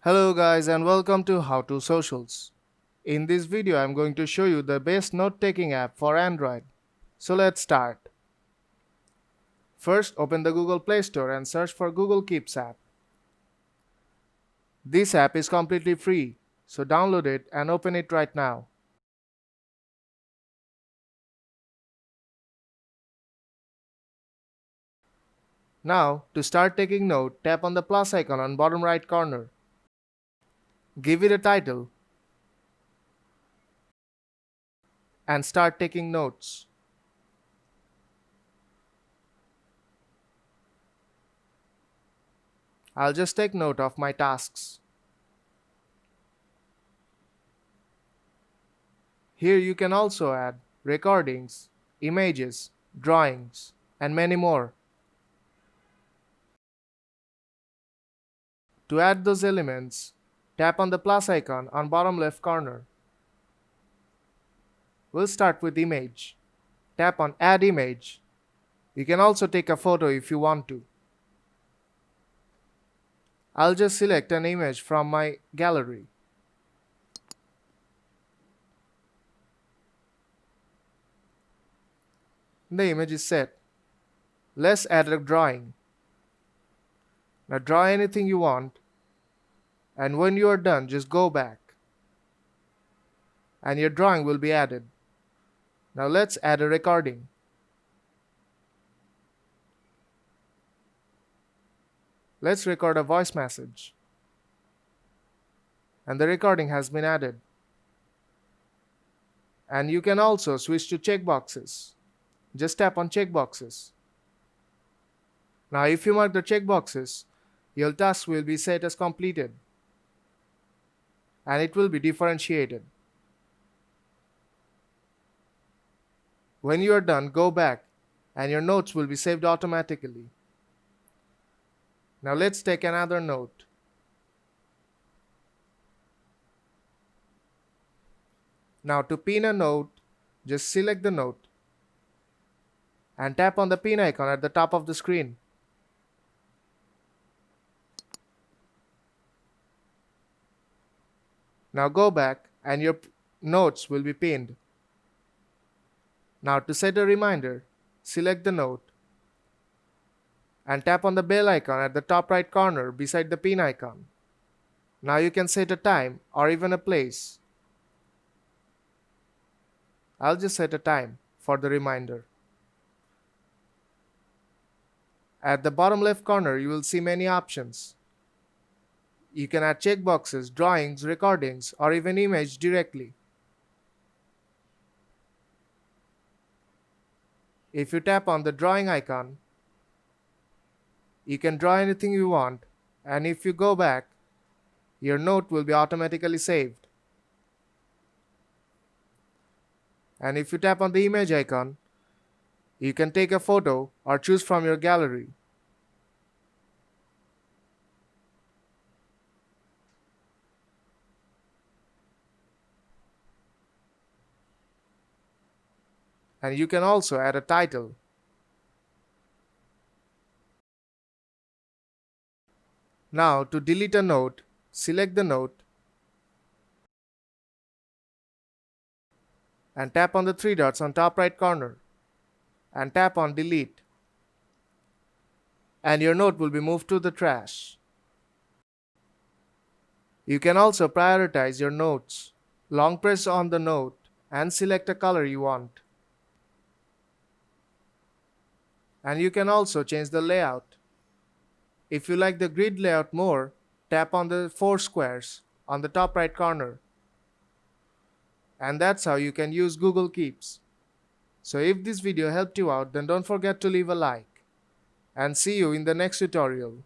Hello guys and welcome to How to Socials. In this video I'm going to show you the best note-taking app for Android. So let's start. First open the Google Play Store and search for Google Keeps app. This app is completely free, so download it and open it right now. Now to start taking note, tap on the plus icon on bottom right corner. Give it a title and start taking notes. I'll just take note of my tasks. Here you can also add recordings, images, drawings, and many more. To add those elements, tap on the plus icon on bottom left corner. We'll start with image. Tap on Add Image. You can also take a photo if you want to. I'll just select an image from my gallery. The image is set. Let's add a drawing. Now draw anything you want, and when you are done, just go back, and your drawing will be added. Now let's add a recording. Let's record a voice message. And the recording has been added. And you can also switch to checkboxes. Just tap on checkboxes. Now if you mark the checkboxes, your task will be set as completed. And it will be differentiated. When you are done, go back and your notes will be saved automatically. Now let's take another note. Now to pin a note, just select the note and tap on the pin icon at the top of the screen. Now go back and your notes will be pinned. Now to set a reminder, select the note and tap on the bell icon at the top right corner beside the pin icon. Now you can set a time or even a place. I'll just set a time for the reminder. At the bottom left corner, you will see many options. You can add checkboxes, drawings, recordings, or even image directly. If you tap on the drawing icon, you can draw anything you want, and if you go back, your note will be automatically saved. And if you tap on the image icon, you can take a photo or choose from your gallery. And you can also add a title. Now to delete a note, select the note and tap on the three dots on top right corner and tap on delete. And your note will be moved to the trash. You can also prioritize your notes. Long press on the note and select a color you want. And you can also change the layout. If you like the grid layout more, tap on the 4 squares on the top right corner. And that's how you can use Google Keeps. So if this video helped you out, then don't forget to leave a like. And see you in the next tutorial.